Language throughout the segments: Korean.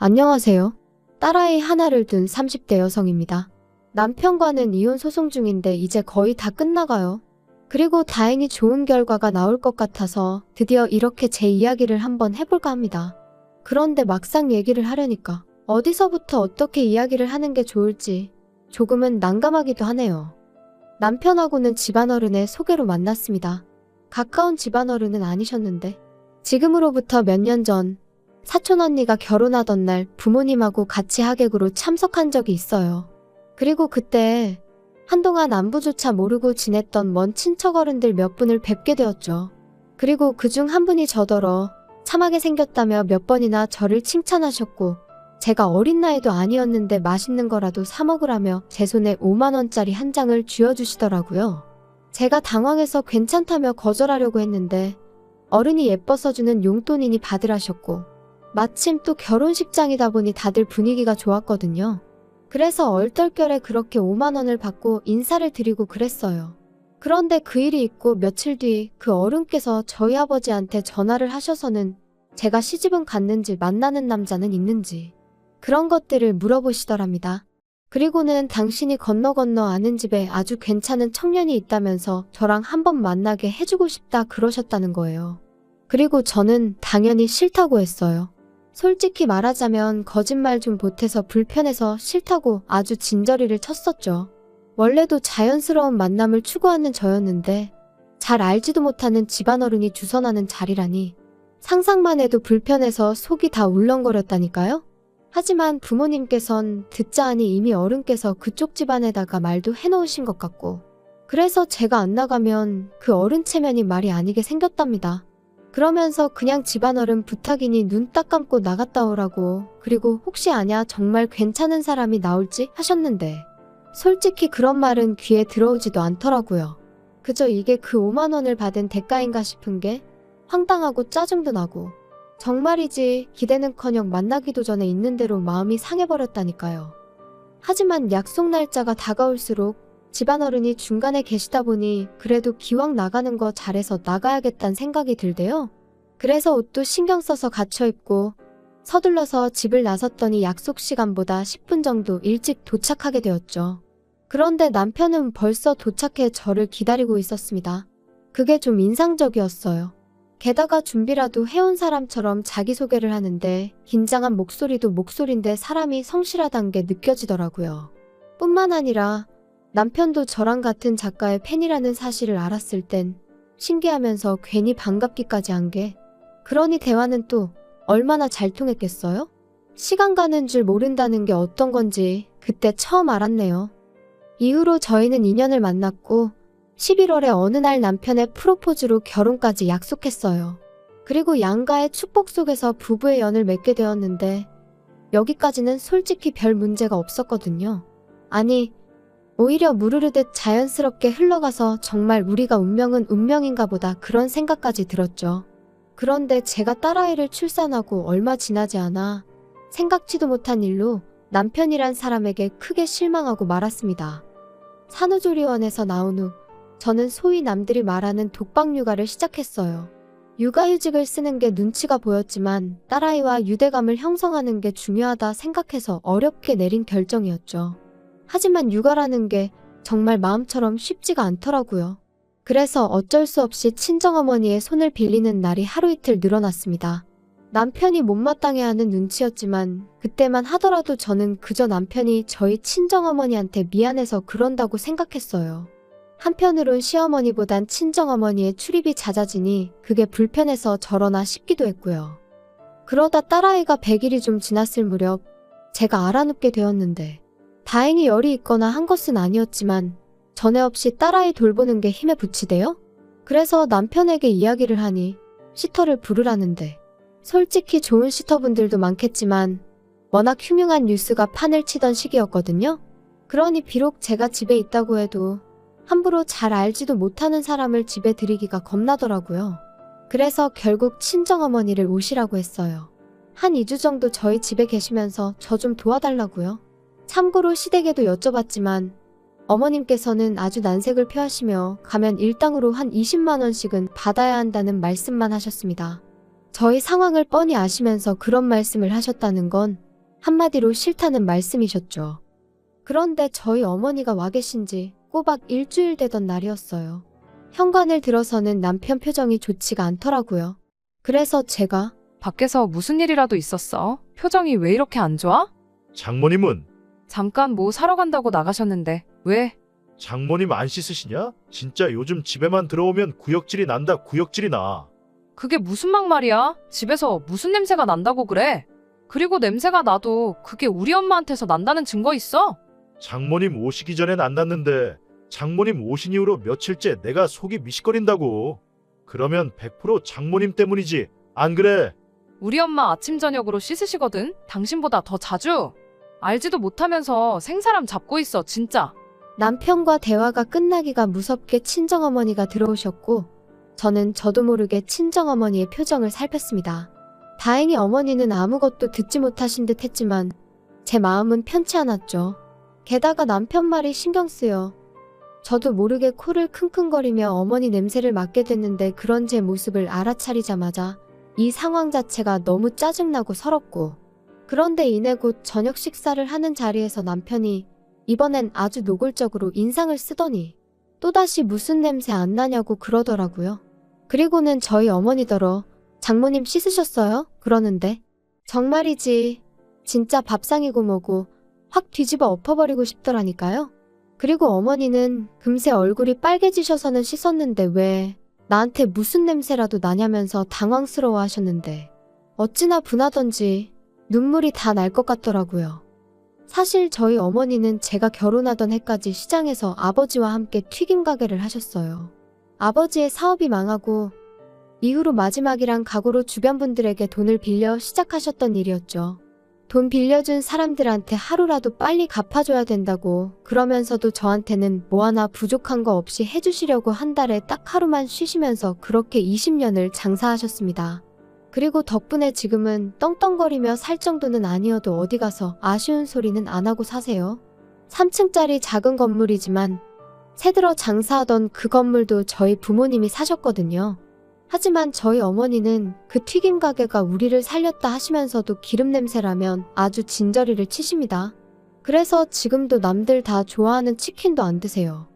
안녕하세요. 딸아이 하나를 둔 30대 여성입니다. 남편과는 이혼 소송 중인데 이제 거의 다 끝나가요. 그리고 다행히 좋은 결과가 나올 것 같아서 드디어 이렇게 제 이야기를 한번 해볼까 합니다. 그런데 막상 얘기를 하려니까 어디서부터 어떻게 이야기를 하는 게 좋을지 조금은 난감하기도 하네요. 남편하고는 집안어른의 소개로 만났습니다. 가까운 집안어른은 아니셨는데 지금으로부터 몇 년 전 사촌언니가 결혼하던 날 부모님하고 같이 하객으로 참석한 적이 있어요. 그리고 그때 한동안 안부조차 모르고 지냈던 먼 친척어른들 몇 분을 뵙게 되었죠. 그리고 그중 한 분이 저더러 참하게 생겼다며 몇 번이나 저를 칭찬하셨고 제가 어린 나이도 아니었는데 맛있는 거라도 사 먹으라며 제 손에 5만 원짜리 한 장을 쥐어주시더라고요. 제가 당황해서 괜찮다며 거절하려고 했는데 어른이 예뻐서 주는 용돈이니 받으라셨고 마침 또 결혼식장이다 보니 다들 분위기가 좋았거든요. 그래서 얼떨결에 그렇게 5만 원을 받고 인사를 드리고 그랬어요. 그런데 그 일이 있고 며칠 뒤 그 어른께서 저희 아버지한테 전화를 하셔서는 제가 시집은 갔는지 만나는 남자는 있는지 그런 것들을 물어보시더랍니다. 그리고는 당신이 건너 아는 집에 아주 괜찮은 청년이 있다면서 저랑 한번 만나게 해주고 싶다 그러셨다는 거예요. 그리고 저는 당연히 싫다고 했어요. 솔직히 말하자면 거짓말 좀 보태서 불편해서 싫다고 아주 진저리를 쳤었죠. 원래도 자연스러운 만남을 추구하는 저였는데 잘 알지도 못하는 집안어른이 주선하는 자리라니 상상만 해도 불편해서 속이 다 울렁거렸다니까요. 하지만 부모님께선 듣자 하니 이미 어른께서 그쪽 집안에다가 말도 해놓으신 것 같고 그래서 제가 안 나가면 그 어른 체면이 말이 아니게 생겼답니다. 그러면서 그냥 집안어른 부탁이니 눈 딱 감고 나갔다 오라고 그리고 혹시 아냐 정말 괜찮은 사람이 나올지 하셨는데 솔직히 그런 말은 귀에 들어오지도 않더라고요. 그저 이게 그 5만 원을 받은 대가인가 싶은 게 황당하고 짜증도 나고 정말이지 기대는커녕 만나기도 전에 있는 대로 마음이 상해버렸다니까요. 하지만 약속 날짜가 다가올수록 집안어른이 중간에 계시다 보니 그래도 기왕 나가는 거 잘해서 나가야겠다는 생각이 들대요. 그래서 옷도 신경 써서 갖춰 입고 서둘러서 집을 나섰더니 약속 시간보다 10분 정도 일찍 도착하게 되었죠. 그런데 남편은 벌써 도착해 저를 기다리고 있었습니다. 그게 좀 인상적이었어요. 게다가 준비라도 해온 사람처럼 자기소개를 하는데 긴장한 목소리도 목소리인데 사람이 성실하단 게 느껴지더라고요. 뿐만 아니라 남편도 저랑 같은 작가의 팬이라는 사실을 알았을 땐 신기하면서 괜히 반갑기까지 한 게 그러니 대화는 또 얼마나 잘 통했겠어요? 시간 가는 줄 모른다는 게 어떤 건지 그때 처음 알았네요. 이후로 저희는 인연을 만났고 11월에 어느 날 남편의 프로포즈로 결혼까지 약속했어요. 그리고 양가의 축복 속에서 부부의 연을 맺게 되었는데 여기까지는 솔직히 별 문제가 없었거든요. 아니 오히려 무르르듯 자연스럽게 흘러가서 정말 우리가 운명은 운명인가 보다 그런 생각까지 들었죠. 그런데 제가 딸아이를 출산하고 얼마 지나지 않아 생각지도 못한 일로 남편이란 사람에게 크게 실망하고 말았습니다. 산후조리원에서 나온 후 저는 소위 남들이 말하는 독박 육아를 시작했어요. 육아휴직을 쓰는 게 눈치가 보였지만 딸아이와 유대감을 형성하는 게 중요하다 생각해서 어렵게 내린 결정이었죠. 하지만 육아라는 게 정말 마음처럼 쉽지가 않더라고요. 그래서 어쩔 수 없이 친정어머니의 손을 빌리는 날이 하루 이틀 늘어났습니다. 남편이 못마땅해하는 눈치였지만 그때만 하더라도 저는 그저 남편이 저희 친정어머니한테 미안해서 그런다고 생각했어요. 한편으론 시어머니보단 친정어머니의 출입이 잦아지니 그게 불편해서 저러나 싶기도 했고요. 그러다 딸아이가 100일이 좀 지났을 무렵 제가 알아눕게 되었는데 다행히 열이 있거나 한 것은 아니었지만 전에 없이 딸아이 돌보는 게 힘에 부치대요? 그래서 남편에게 이야기를 하니 시터를 부르라는데 솔직히 좋은 시터분들도 많겠지만 워낙 흉흉한 뉴스가 판을 치던 시기였거든요. 그러니 비록 제가 집에 있다고 해도 함부로 잘 알지도 못하는 사람을 집에 들이기가 겁나더라고요. 그래서 결국 친정어머니를 오시라고 했어요. 한 2주 정도 저희 집에 계시면서 저 좀 도와달라고요. 참고로 시댁에도 여쭤봤지만 어머님께서는 아주 난색을 표하시며 가면 일당으로 한 20만 원씩은 받아야 한다는 말씀만 하셨습니다. 저희 상황을 뻔히 아시면서 그런 말씀을 하셨다는 건 한마디로 싫다는 말씀이셨죠. 그런데 저희 어머니가 와 계신 지 꼬박 일주일 되던 날이었어요. 현관을 들어서는 남편 표정이 좋지가 않더라고요. 그래서 제가 밖에서 무슨 일이라도 있었어? 표정이 왜 이렇게 안 좋아? 장모님은? 잠깐 뭐 사러 간다고 나가셨는데 왜? 장모님 안 씻으시냐? 진짜 요즘 집에만 들어오면 구역질이 난다, 구역질이 나. 그게 무슨 막말이야? 집에서 무슨 냄새가 난다고 그래? 그리고 냄새가 나도 그게 우리 엄마한테서 난다는 증거 있어? 장모님 오시기 전엔 안 났는데 장모님 오신 이후로 며칠째 내가 속이 미식거린다고. 그러면 100% 장모님 때문이지, 안 그래? 우리 엄마 아침 저녁으로 씻으시거든? 당신보다 더 자주? 알지도 못하면서 생사람 잡고 있어 진짜. 남편과 대화가 끝나기가 무섭게 친정어머니가 들어오셨고 저는 저도 모르게 친정어머니의 표정을 살폈습니다. 다행히 어머니는 아무것도 듣지 못하신 듯 했지만 제 마음은 편치 않았죠. 게다가 남편 말이 신경 쓰여 저도 모르게 코를 킁킁거리며 어머니 냄새를 맡게 됐는데 그런 제 모습을 알아차리자마자 이 상황 자체가 너무 짜증나고 서럽고 그런데 이내 곧 저녁 식사를 하는 자리에서 남편이 이번엔 아주 노골적으로 인상을 쓰더니 또다시 무슨 냄새 안 나냐고 그러더라고요. 그리고는 저희 어머니더러 장모님 씻으셨어요? 그러는데 정말이지 진짜 밥상이고 뭐고 확 뒤집어 엎어버리고 싶더라니까요. 그리고 어머니는 금세 얼굴이 빨개지셔서는 씻었는데 왜 나한테 무슨 냄새라도 나냐면서 당황스러워 하셨는데 어찌나 분하던지 눈물이 다 날 것 같더라고요. 사실 저희 어머니는 제가 결혼하던 해까지 시장에서 아버지와 함께 튀김 가게를 하셨어요. 아버지의 사업이 망하고 이후로 마지막이란 각오로 주변 분들에게 돈을 빌려 시작하셨던 일이었죠. 돈 빌려준 사람들한테 하루라도 빨리 갚아줘야 된다고 그러면서도 저한테는 뭐 하나 부족한 거 없이 해주시려고 한 달에 딱 하루만 쉬시면서 그렇게 20년을 장사하셨습니다. 그리고 덕분에 지금은 떵떵거리며 살 정도는 아니어도 어디 가서 아쉬운 소리는 안 하고 사세요. 3층짜리 작은 건물이지만 새들어 장사하던 그 건물도 저희 부모님이 사셨거든요. 하지만 저희 어머니는 그 튀김 가게가 우리를 살렸다 하시면서도 기름 냄새라면 아주 진저리를 치십니다. 그래서 지금도 남들 다 좋아하는 치킨도 안 드세요.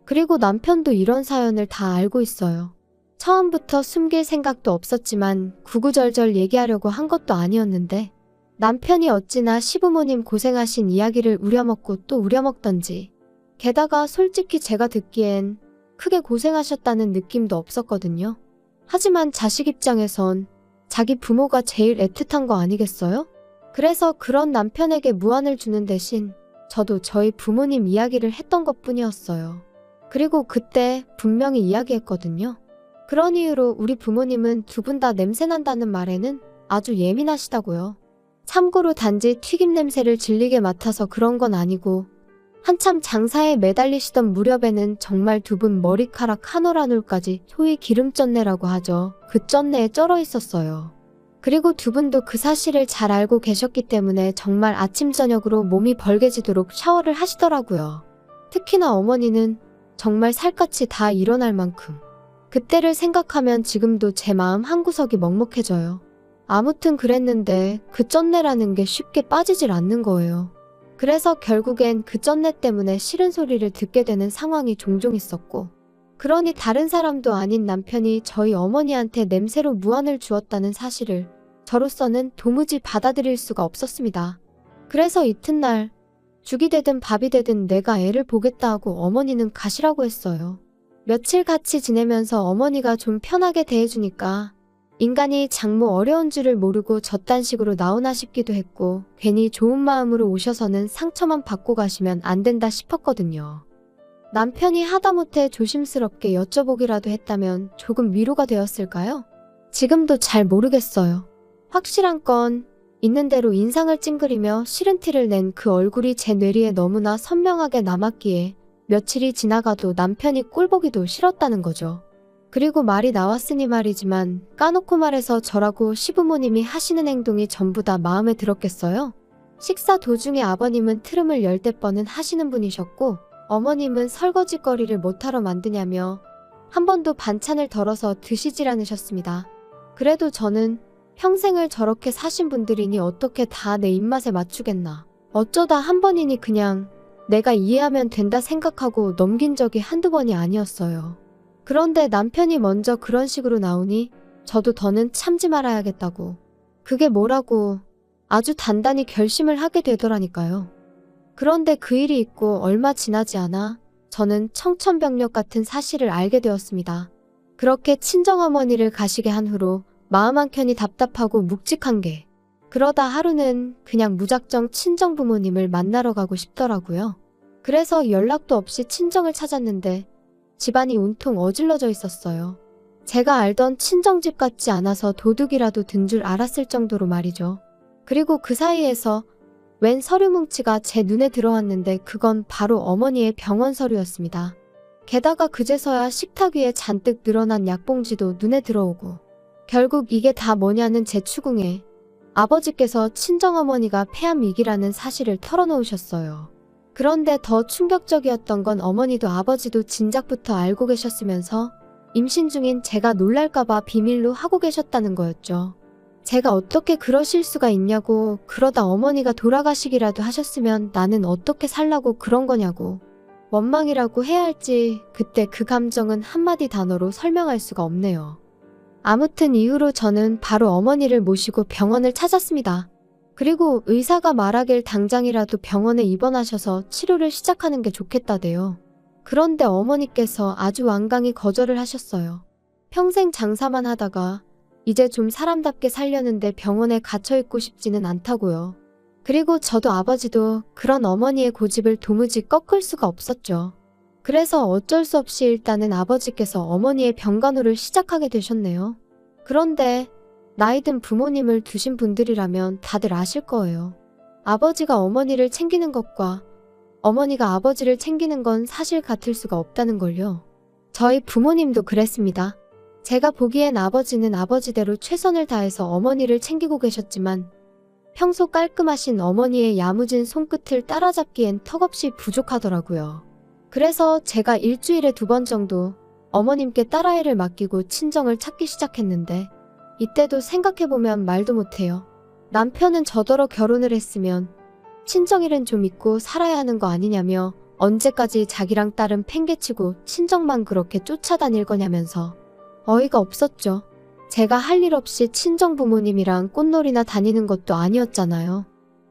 그리고 남편도 이런 사연을 다 알고 있어요. 처음부터 숨길 생각도 없었지만 구구절절 얘기하려고 한 것도 아니었는데 남편이 어찌나 시부모님 고생하신 이야기를 우려먹고 또 우려먹던지 게다가 솔직히 제가 듣기엔 크게 고생하셨다는 느낌도 없었거든요. 하지만 자식 입장에선 자기 부모가 제일 애틋한 거 아니겠어요? 그래서 그런 남편에게 무안을 주는 대신 저도 저희 부모님 이야기를 했던 것뿐이었어요. 그리고 그때 분명히 이야기했거든요. 그런 이유로 우리 부모님은 두 분 다 냄새난다는 말에는 아주 예민하시다고요. 참고로 단지 튀김 냄새를 질리게 맡아서 그런 건 아니고 한참 장사에 매달리시던 무렵에는 정말 두 분 머리카락 한 올 한 올까지 소위 기름쩐내라고 하죠. 그 쩐내에 쩔어 있었어요. 그리고 두 분도 그 사실을 잘 알고 계셨기 때문에 정말 아침 저녁으로 몸이 벌게지도록 샤워를 하시더라고요. 특히나 어머니는 정말 살갗이 다 일어날 만큼 그때를 생각하면 지금도 제 마음 한구석이 먹먹해져요. 아무튼 그랬는데 그 쩐내라는 게 쉽게 빠지질 않는 거예요. 그래서 결국엔 그 쩐내 때문에 싫은 소리를 듣게 되는 상황이 종종 있었고 그러니 다른 사람도 아닌 남편이 저희 어머니한테 냄새로 무안을 주었다는 사실을 저로서는 도무지 받아들일 수가 없었습니다. 그래서 이튿날 죽이 되든 밥이 되든 내가 애를 보겠다 하고 어머니는 가시라고 했어요. 며칠 같이 지내면서 어머니가 좀 편하게 대해주니까 인간이 장모 어려운 줄을 모르고 저딴 식으로 나오나 싶기도 했고 괜히 좋은 마음으로 오셔서는 상처만 받고 가시면 안 된다 싶었거든요. 남편이 하다못해 조심스럽게 여쭤보기라도 했다면 조금 위로가 되었을까요? 지금도 잘 모르겠어요. 확실한 건 있는 대로 인상을 찡그리며 싫은 티를 낸 그 얼굴이 제 뇌리에 너무나 선명하게 남았기에 며칠이 지나가도 남편이 꼴보기도 싫었다는 거죠. 그리고 말이 나왔으니 말이지만 까놓고 말해서 저라고 시부모님이 하시는 행동이 전부 다 마음에 들었겠어요? 식사 도중에 아버님은 트름을 열댓 번은 하시는 분이셨고 어머님은 설거지거리를 못하러 만드냐며 한 번도 반찬을 덜어서 드시질 않으셨습니다. 그래도 저는 평생을 저렇게 사신 분들이니 어떻게 다 내 입맛에 맞추겠나. 어쩌다 한 번이니 그냥 내가 이해하면 된다 생각하고 넘긴 적이 한두 번이 아니었어요. 그런데 남편이 먼저 그런 식으로 나오니 저도 더는 참지 말아야겠다고. 그게 뭐라고 아주 단단히 결심을 하게 되더라니까요. 그런데 그 일이 있고 얼마 지나지 않아 저는 청천벽력 같은 사실을 알게 되었습니다. 그렇게 친정어머니를 가시게 한 후로 마음 한켠이 답답하고 묵직한 게, 그러다 하루는 그냥 무작정 친정부모님을 만나러 가고 싶더라고요. 그래서 연락도 없이 친정을 찾았는데 집안이 온통 어질러져 있었어요. 제가 알던 친정집 같지 않아서 도둑이라도 든 줄 알았을 정도로 말이죠. 그리고 그 사이에서 웬 서류 뭉치가 제 눈에 들어왔는데 그건 바로 어머니의 병원 서류였습니다. 게다가 그제서야 식탁 위에 잔뜩 늘어난 약봉지도 눈에 들어오고, 결국 이게 다 뭐냐는 제 추궁에 아버지께서 친정어머니가 폐암위기라는 사실을 털어놓으셨어요. 그런데 더 충격적이었던 건 어머니도 아버지도 진작부터 알고 계셨으면서 임신 중인 제가 놀랄까봐 비밀로 하고 계셨다는 거였죠. 제가 어떻게 그러실 수가 있냐고, 그러다 어머니가 돌아가시기라도 하셨으면 나는 어떻게 살라고 그런 거냐고. 원망이라고 해야 할지 그때 그 감정은 한마디 단어로 설명할 수가 없네요. 아무튼 이후로 저는 바로 어머니를 모시고 병원을 찾았습니다. 그리고 의사가 말하길 당장이라도 병원에 입원하셔서 치료를 시작하는 게 좋겠다대요. 그런데 어머니께서 아주 완강히 거절을 하셨어요. 평생 장사만 하다가 이제 좀 사람답게 살려는데 병원에 갇혀있고 싶지는 않다고요. 그리고 저도 아버지도 그런 어머니의 고집을 도무지 꺾을 수가 없었죠. 그래서 어쩔 수 없이 일단은 아버지께서 어머니의 병간호를 시작하게 되셨네요. 그런데 나이 든 부모님을 두신 분들이라면 다들 아실 거예요. 아버지가 어머니를 챙기는 것과 어머니가 아버지를 챙기는 건 사실 같을 수가 없다는 걸요. 저희 부모님도 그랬습니다. 제가 보기엔 아버지는 아버지대로 최선을 다해서 어머니를 챙기고 계셨지만 평소 깔끔하신 어머니의 야무진 손끝을 따라잡기엔 턱없이 부족하더라고요. 그래서 제가 일주일에 2번 정도 어머님께 딸아이를 맡기고 친정을 찾기 시작했는데, 이때도 생각해보면 말도 못해요. 남편은 저더러 결혼을 했으면 친정일은 좀 있고 살아야 하는 거 아니냐며 언제까지 자기랑 딸은 팽개치고 친정만 그렇게 쫓아다닐 거냐면서 어이가 없었죠. 제가 할 일 없이 친정 부모님이랑 꽃놀이나 다니는 것도 아니었잖아요.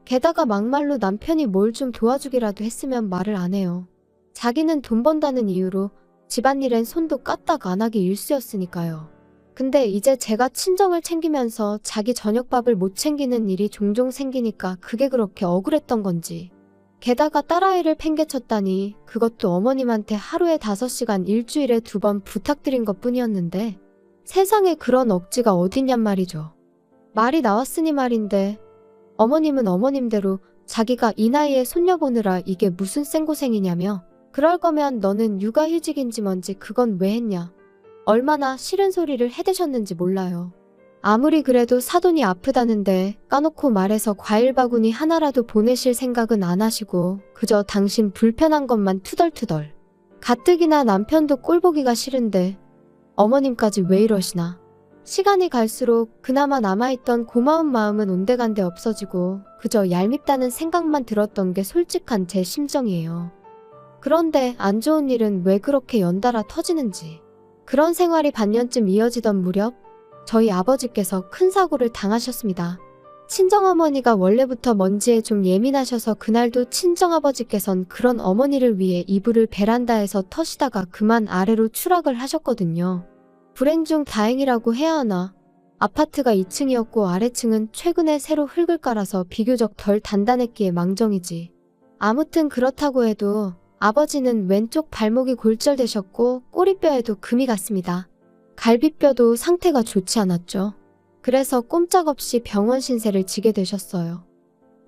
게다가 막말로 남편이 뭘 좀 도와주기라도 했으면 말을 안 해요. 자기는 돈 번다는 이유로 집안일엔 손도 까딱 안 하기 일쑤였으니까요. 근데 이제 제가 친정을 챙기면서 자기 저녁밥을 못 챙기는 일이 종종 생기니까 그게 그렇게 억울했던 건지. 게다가 딸아이를 팽개쳤다니 그것도 어머님한테 하루에 5시간 일주일에 2번 부탁드린 것뿐이었는데 세상에 그런 억지가 어딨냔 말이죠. 말이 나왔으니 말인데 어머님은 어머님대로 자기가 이 나이에 손녀 보느라 이게 무슨 생고생이냐며, 그럴 거면 너는 육아휴직인지 뭔지 그건 왜 했냐. 얼마나 싫은 소리를 해대셨는지 몰라요. 아무리 그래도 사돈이 아프다는데 까놓고 말해서 과일 바구니 하나라도 보내실 생각은 안 하시고 그저 당신 불편한 것만 투덜투덜. 가뜩이나 남편도 꼴보기가 싫은데 어머님까지 왜 이러시나. 시간이 갈수록 그나마 남아있던 고마운 마음은 온데간데 없어지고 그저 얄밉다는 생각만 들었던 게 솔직한 제 심정이에요. 그런데 안 좋은 일은 왜 그렇게 연달아 터지는지. 그런 생활이 반년쯤 이어지던 무렵 저희 아버지께서 큰 사고를 당하셨습니다. 친정어머니가 원래부터 먼지에 좀 예민하셔서 그날도 친정아버지께선 그런 어머니를 위해 이불을 베란다에서 터시다가 그만 아래로 추락을 하셨거든요. 불행 중 다행이라고 해야 하나. 아파트가 2층이었고 아래층은 최근에 새로 흙을 깔아서 비교적 덜 단단했기에 망정이지. 아무튼 그렇다고 해도 아버지는 왼쪽 발목이 골절되셨고 꼬리뼈에도 금이 갔습니다. 갈비뼈도 상태가 좋지 않았죠. 그래서 꼼짝없이 병원 신세를 지게 되셨어요.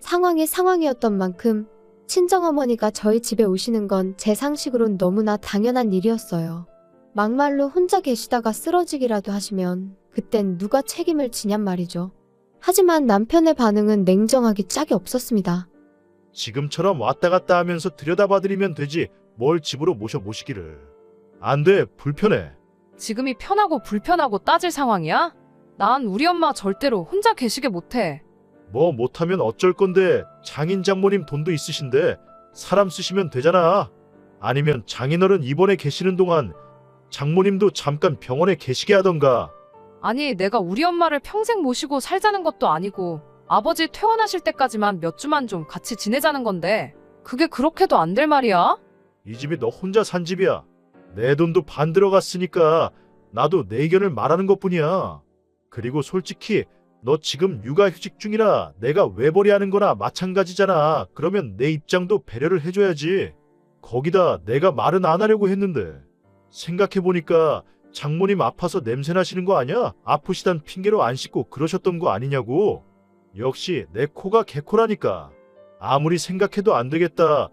상황이 상황이었던 만큼 친정어머니가 저희 집에 오시는 건 제 상식으론 너무나 당연한 일이었어요. 막말로 혼자 계시다가 쓰러지기라도 하시면 그땐 누가 책임을 지냔 말이죠. 하지만 남편의 반응은 냉정하기 짝이 없었습니다. 지금처럼 왔다 갔다 하면서 들여다봐드리면 되지 뭘 집으로 모시기를. 안 돼, 불편해. 지금이 편하고 불편하고 따질 상황이야? 난 우리 엄마 절대로 혼자 계시게 못해. 뭐 못하면 어쩔 건데 장인 장모님 돈도 있으신데 사람 쓰시면 되잖아. 아니면 장인어른 입원해 계시는 동안 장모님도 잠깐 병원에 계시게 하던가. 아니, 내가 우리 엄마를 평생 모시고 살자는 것도 아니고 아버지 퇴원하실 때까지만 몇 주만 좀 같이 지내자는 건데 그게 그렇게도 안 될 말이야? 이 집이 너 혼자 산 집이야. 내 돈도 반 들어갔으니까 나도 내 의견을 말하는 것뿐이야. 그리고 솔직히 너 지금 육아휴직 중이라 내가 외벌이하는 거나 마찬가지잖아. 그러면 내 입장도 배려를 해줘야지. 거기다 내가 말은 안 하려고 했는데 생각해보니까 장모님 아파서 냄새 나시는 거 아니야? 아프시단 핑계로 안 씻고 그러셨던 거 아니냐고. 역시 내 코가 개코라니까. 아무리 생각해도 안 되겠다.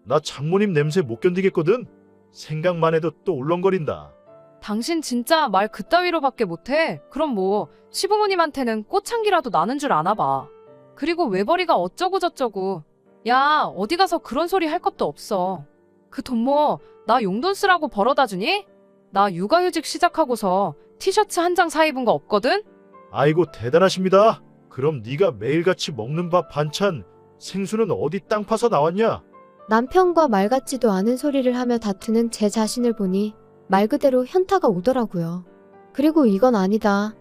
나 장모님 냄새 못 견디겠거든? 생각만 해도 또 울렁거린다. 당신 진짜 말 그따위로밖에 못해? 그럼 뭐 시부모님한테는 꽃향기라도 나는 줄 아나 봐. 그리고 외벌이가 어쩌고 저쩌고. 야, 어디 가서 그런 소리 할 것도 없어. 그 돈 뭐 나 용돈 쓰라고 벌어다 주니? 나 육아휴직 시작하고서 티셔츠 한 장 사 입은 거 없거든? 아이고 대단하십니다. 그럼 네가 매일같이 먹는 밥 반찬 생수는 어디 땅 파서 나왔냐? 남편과 말 같지도 않은 소리를 하며 다투는 제 자신을 보니 말 그대로 현타가 오더라고요. 그리고 이건 아니다.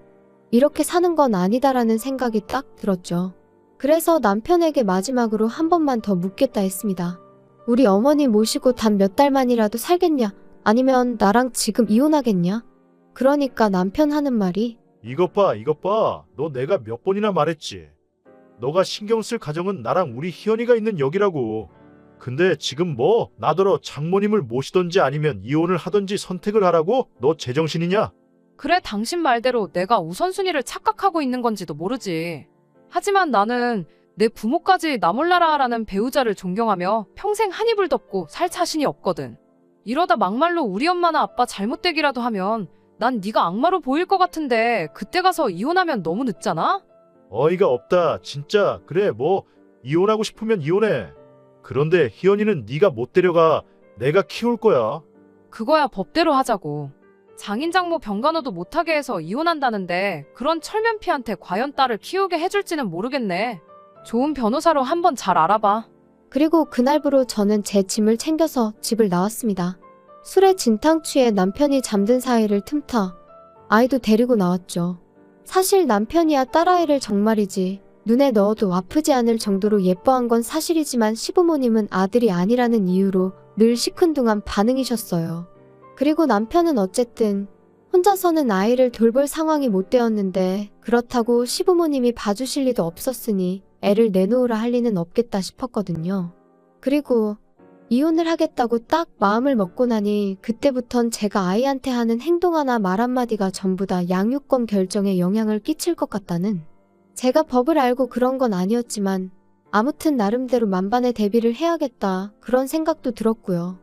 이렇게 사는 건 아니다라는 생각이 딱 들었죠. 그래서 남편에게 마지막으로 한 번만 더 묻겠다 했습니다. 우리 어머니 모시고 단 몇 달만이라도 살겠냐? 아니면 나랑 지금 이혼하겠냐? 그러니까 남편 하는 말이 이것 봐. 너 내가 몇 번이나 말했지. 너가 신경 쓸 가정은 나랑 우리 희연이가 있는 여기라고. 근데 지금 뭐 나더러 장모님을 모시던지 아니면 이혼을 하던지 선택을 하라고? 너 제정신이냐? 그래, 당신 말대로 내가 우선순위를 착각하고 있는 건지도 모르지. 하지만 나는 내 부모까지 나 몰라라 라는 배우자를 존경하며 평생 한 이불 덮고 살 자신이 없거든. 이러다 막말로 우리 엄마나 아빠 잘못되기라도 하면 난 네가 악마로 보일 것 같은데 그때 가서 이혼하면 너무 늦잖아? 어이가 없다. 진짜. 그래 뭐 이혼하고 싶으면 이혼해. 그런데 희연이는 네가 못 데려가. 내가 키울 거야. 그거야 법대로 하자고. 장인장모 병간호도 못하게 해서 이혼한다는데 그런 철면피한테 과연 딸을 키우게 해줄지는 모르겠네. 좋은 변호사로 한번 잘 알아봐. 그리고 그날부로 저는 제 짐을 챙겨서 집을 나왔습니다. 술에 진탕 취해 남편이 잠든 사이를 틈타 아이도 데리고 나왔죠. 사실 남편이야 딸아이를 정말이지 눈에 넣어도 아프지 않을 정도로 예뻐한 건 사실이지만 시부모님은 아들이 아니라는 이유로 늘 시큰둥한 반응이셨어요. 그리고 남편은 어쨌든 혼자서는 아이를 돌볼 상황이 못 되었는데 그렇다고 시부모님이 봐주실 리도 없었으니 애를 내놓으라 할 리는 없겠다 싶었거든요. 그리고 이혼을 하겠다고 딱 마음을 먹고 나니 그때부턴 제가 아이한테 하는 행동 하나 말 한마디가 전부 다 양육권 결정에 영향을 끼칠 것 같다는, 제가 법을 알고 그런 건 아니었지만 아무튼 나름대로 만반의 대비를 해야겠다 그런 생각도 들었고요.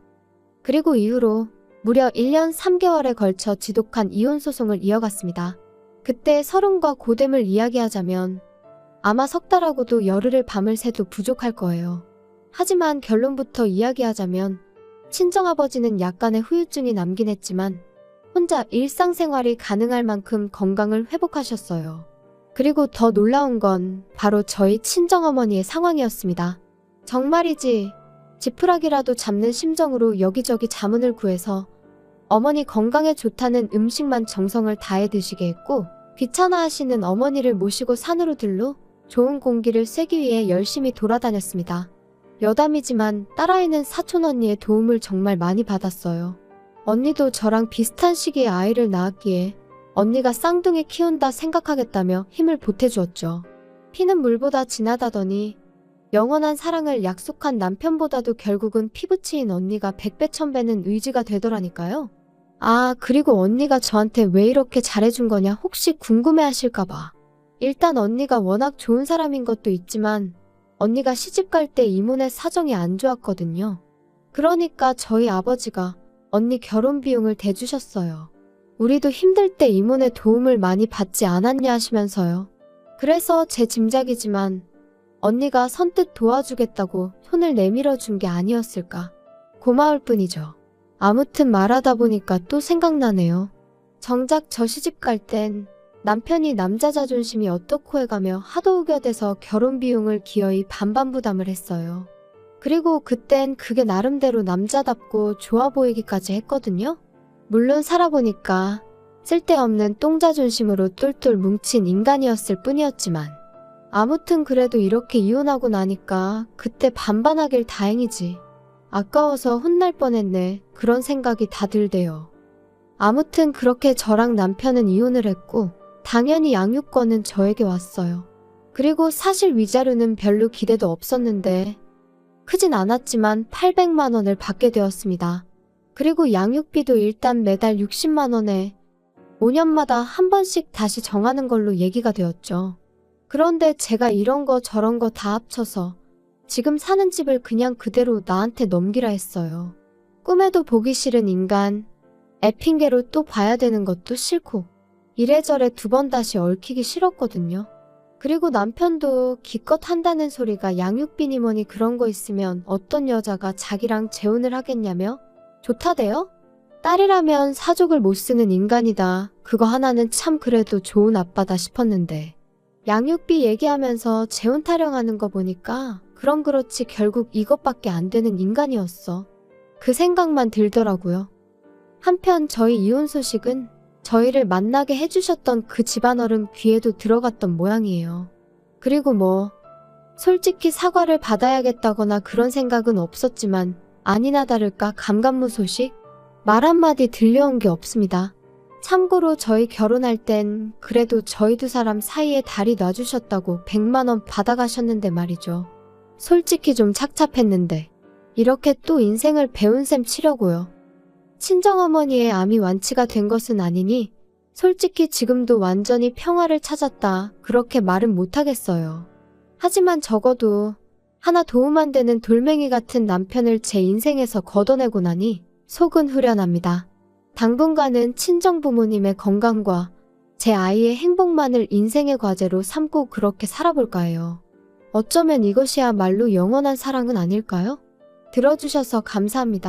그리고 이후로 무려 1년 3개월에 걸쳐 지독한 이혼 소송을 이어갔습니다. 그때 서름과 고됨을 이야기하자면 아마 석 달하고도 열흘을 밤을 새도 부족할 거예요. 하지만 결론부터 이야기하자면 친정아버지는 약간의 후유증이 남긴 했지만 혼자 일상생활이 가능할 만큼 건강을 회복하셨어요. 그리고 더 놀라운 건 바로 저희 친정어머니의 상황이었습니다. 정말이지 지푸라기라도 잡는 심정으로 여기저기 자문을 구해서 어머니 건강에 좋다는 음식만 정성을 다해 드시게 했고, 귀찮아하시는 어머니를 모시고 산으로 들러 좋은 공기를 쐬기 위해 열심히 돌아다녔습니다. 여담이지만 딸아이는 사촌 언니의 도움을 정말 많이 받았어요. 언니도 저랑 비슷한 시기에 아이를 낳았기에 언니가 쌍둥이 키운다 생각하겠다며 힘을 보태주었죠. 피는 물보다 진하다더니 영원한 사랑을 약속한 남편보다도 결국은 피부치인 언니가 100배 1000배는 의지가 되더라니까요. 아, 그리고 언니가 저한테 왜 이렇게 잘해준 거냐 혹시 궁금해하실까봐. 일단 언니가 워낙 좋은 사람인 것도 있지만 언니가 시집갈 때 이모네 사정이 안 좋았거든요. 그러니까 저희 아버지가 언니 결혼 비용을 대주셨어요. 우리도 힘들 때 이모네 도움을 많이 받지 않았냐 하시면서요. 그래서 제 짐작이지만 언니가 선뜻 도와주겠다고 손을 내밀어 준 게 아니었을까. 고마울 뿐이죠. 아무튼 말하다 보니까 또 생각나네요. 정작 저 시집갈 땐 남편이 남자 자존심이 어떻고 해가며 하도 우겨대서 결혼 비용을 기어이 반반 부담을 했어요. 그리고 그땐 그게 나름대로 남자답고 좋아 보이기까지 했거든요. 물론 살아보니까 쓸데없는 똥자존심으로 똘똘 뭉친 인간이었을 뿐이었지만 아무튼 그래도 이렇게 이혼하고 나니까 그때 반반하길 다행이지. 아까워서 혼날 뻔했네. 그런 생각이 다 들대요. 아무튼 그렇게 저랑 남편은 이혼을 했고 당연히 양육권은 저에게 왔어요. 그리고 사실 위자료는 별로 기대도 없었는데 크진 않았지만 800만 원을 받게 되었습니다. 그리고 양육비도 일단 매달 60만 원에 5년마다 한 번씩 다시 정하는 걸로 얘기가 되었죠. 그런데 제가 이런 거 저런 거 다 합쳐서 지금 사는 집을 그냥 그대로 나한테 넘기라 했어요. 꿈에도 보기 싫은 인간, 애 핑계로 또 봐야 되는 것도 싫고 이래저래 두 번 다시 얽히기 싫었거든요. 그리고 남편도 기껏 한다는 소리가 양육비니 뭐니 그런 거 있으면 어떤 여자가 자기랑 재혼을 하겠냐며? 좋다대요? 딸이라면 사족을 못 쓰는 인간이다. 그거 하나는 참 그래도 좋은 아빠다 싶었는데 양육비 얘기하면서 재혼 타령하는 거 보니까 그럼 그렇지 결국 이것밖에 안 되는 인간이었어. 그 생각만 들더라고요. 한편 저희 이혼 소식은 저희를 만나게 해주셨던 그 집안어른 귀에도 들어갔던 모양이에요. 그리고 솔직히 사과를 받아야겠다거나 그런 생각은 없었지만 아니나 다를까 감감무 소식? 말 한마디 들려온 게 없습니다. 참고로 저희 결혼할 땐 그래도 저희 두 사람 사이에 다리 놔주셨다고 100만 원 받아가셨는데 말이죠. 솔직히 좀 착잡했는데 이렇게 또 인생을 배운 셈 치려고요. 친정어머니의 암이 완치가 된 것은 아니니 솔직히 지금도 완전히 평화를 찾았다 그렇게 말은 못하겠어요. 하지만 적어도 하나 도움 안 되는 돌멩이 같은 남편을 제 인생에서 걷어내고 나니 속은 후련합니다. 당분간은 친정부모님의 건강과 제 아이의 행복만을 인생의 과제로 삼고 그렇게 살아볼까 해요. 어쩌면 이것이야말로 영원한 사랑은 아닐까요? 들어주셔서 감사합니다.